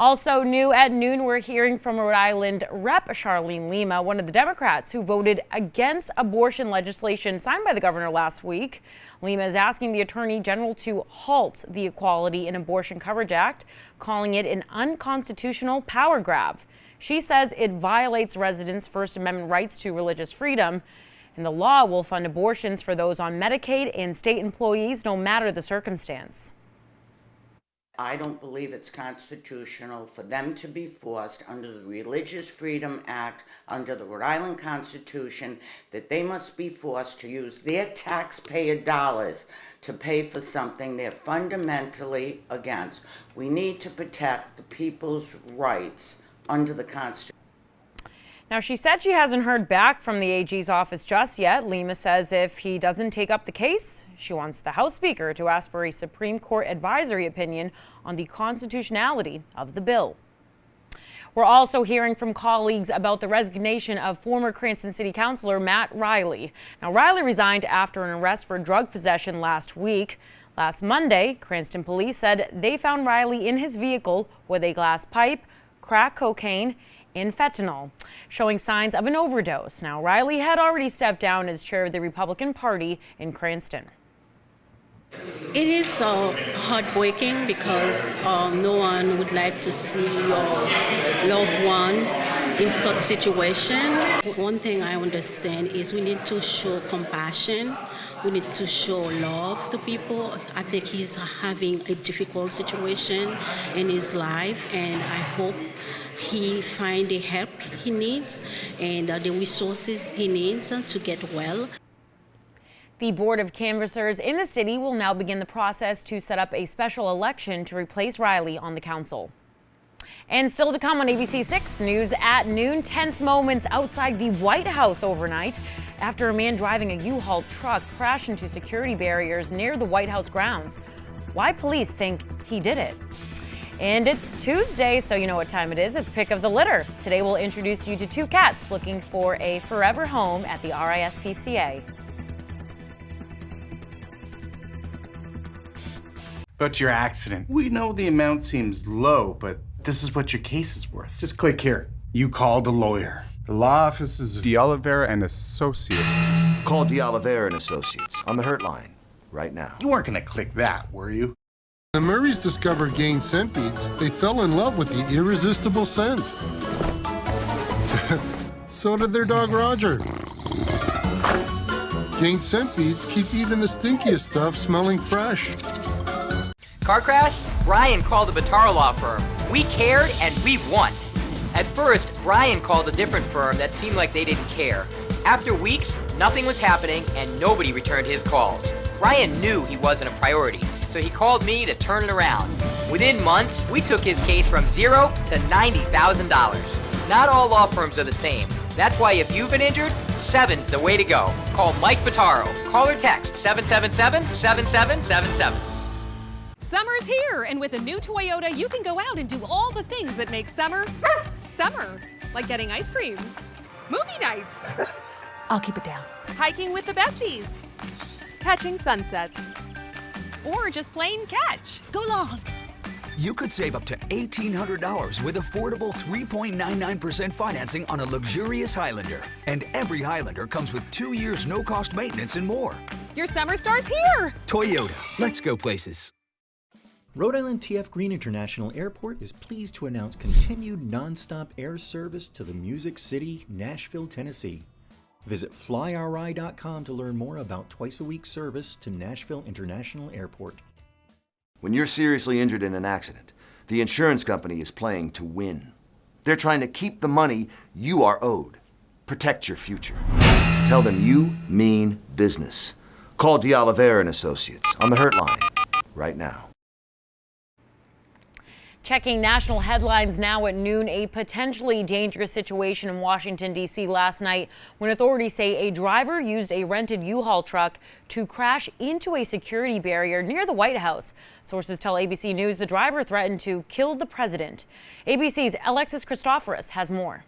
Also new at noon, we're hearing from Rhode Island Rep. Charlene Lima, one of the Democrats who voted against abortion legislation signed by the governor last week. Lima is asking the Attorney General to halt the Equality in Abortion Coverage Act, calling it an unconstitutional power grab. She says it violates residents' First Amendment rights to religious freedom, and the law will fund abortions for those on Medicaid and state employees, no matter the circumstance. I don't believe it's constitutional for them to be forced under the Religious Freedom Act, under the Rhode Island Constitution, that they must be forced to use their taxpayer dollars to pay for something they're fundamentally against. We need to protect the people's rights under the Constitution. Now, she said she hasn't heard back from the AG's office just yet. Lima says if he doesn't take up the case, she wants the House Speaker to ask for a Supreme Court advisory opinion on the constitutionality of the bill. We're also hearing from colleagues about the resignation of former Cranston City Councilor Matt Riley. Now, Riley resigned after an arrest for drug possession last week. Last Monday, Cranston police said they found Riley in his vehicle with a glass pipe, crack cocaine, and fentanyl, showing signs of an overdose. Now, Riley had already stepped down as chair of the Republican Party in Cranston. It is heartbreaking because no one would like to see your loved one in such situation. One thing I understand is we need to show compassion. We need to show love to people. I think he's having a difficult situation in his life, and I hope he finds the help he needs and the resources he needs to get well. The Board of Canvassers in the city will now begin the process to set up a special election to replace Riley on the council. And still to come on ABC 6 News at noon, tense moments outside the White House overnight after a man driving a U-Haul truck crashed into security barriers near the White House grounds. Why police think he did it. And it's Tuesday, so you know what time it is. It's Pick of the Litter. Today we'll introduce you to two cats looking for a forever home at the RISPCA. About your accident. We know the amount seems low, but this is what your case is worth. Just click here. You called a lawyer. The law office is DeOliveira and Associates. Call DeOliveira and Associates on the Hurt line right now. You weren't gonna click that, were you? The Murrays discovered Gain scent beads. They fell in love with the irresistible scent. So did their dog Roger. Gain scent beads keep even the stinkiest stuff smelling fresh. Car crash? Brian called the Bataro Law Firm. We cared and we won. At first, Brian called a different firm that seemed like they didn't care. After weeks, nothing was happening and nobody returned his calls. Brian knew he wasn't a priority, so he called me to turn it around. Within months, we took his case from $0 to $90,000. Not all law firms are the same. That's why if you've been injured, 7's the way to go. Call Mike Bataro. Call or text 777-7777. Summer's here, and with a new Toyota, you can go out and do all the things that make summer, summer. Like getting ice cream, movie nights. I'll keep it down. Hiking with the besties, catching sunsets, or just plain catch. Go long. You could save up to $1,800 with affordable 3.99% financing on a luxurious Highlander. And every Highlander comes with 2 years no-cost maintenance and more. Your summer starts here. Toyota, let's go places. Rhode Island TF Green International Airport is pleased to announce continued nonstop air service to the Music City, Nashville, Tennessee. Visit flyri.com to learn more about twice-a-week service to Nashville International Airport. When you're seriously injured in an accident, the insurance company is playing to win. They're trying to keep the money you are owed. Protect your future. Tell them you mean business. Call DeOliveira and Associates on the Hurt line right now. Checking national headlines now at noon, a potentially dangerous situation in Washington, D.C. last night when authorities say a driver used a rented U-Haul truck to crash into a security barrier near the White House. Sources tell ABC News the driver threatened to kill the president. ABC's Alexis Christoforous has more.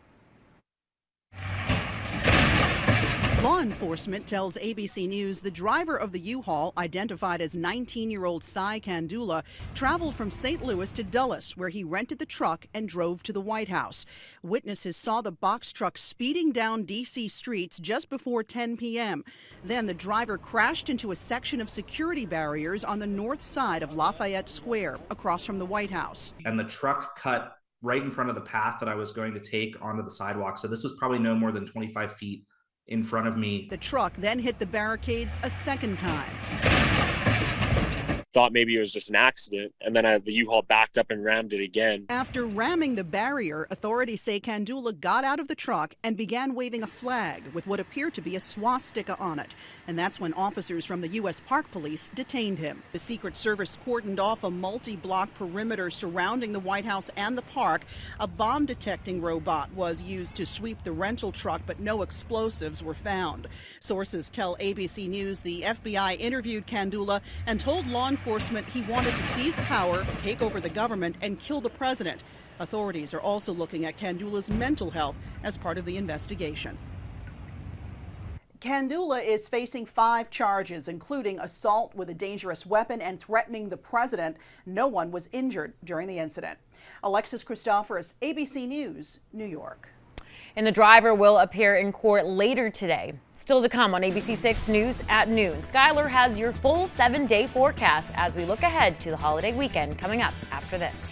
Law enforcement tells ABC News the driver of the U-Haul, identified as 19-year-old Cy Kandula, traveled from St. Louis to Dulles, where he rented the truck and drove to the White House. Witnesses saw the box truck speeding down D.C. streets just before 10 p.m. Then the driver crashed into a section of security barriers on the north side of Lafayette Square, across from the White House. And the truck cut right in front of the path that I was going to take onto the sidewalk. So this was probably no more than 25 feet in front of me. The truck then hit the barricades a second time. Thought maybe it was just an accident, and then the U-Haul backed up and rammed it again. After ramming the barrier, authorities say Kandula got out of the truck and began waving a flag with what appeared to be a swastika on it. And that's when officers from the U.S. Park Police detained him. The Secret Service cordoned off a multi-block perimeter surrounding the White House and the park. A bomb-detecting robot was used to sweep the rental truck, but no explosives were found. Sources tell ABC News the FBI interviewed Kandula and told law enforcement he wanted to seize power, take over the government, and kill the president. Authorities are also looking at Kandula's mental health as part of the investigation. Kandula is facing 5 charges, including assault with a dangerous weapon and threatening the president. No one was injured during the incident. Alexis Christoforous, ABC News, New York. And the driver will appear in court later today. Still to come on ABC 6 News at noon. Skylar has your full 7-day forecast as we look ahead to the holiday weekend coming up after this.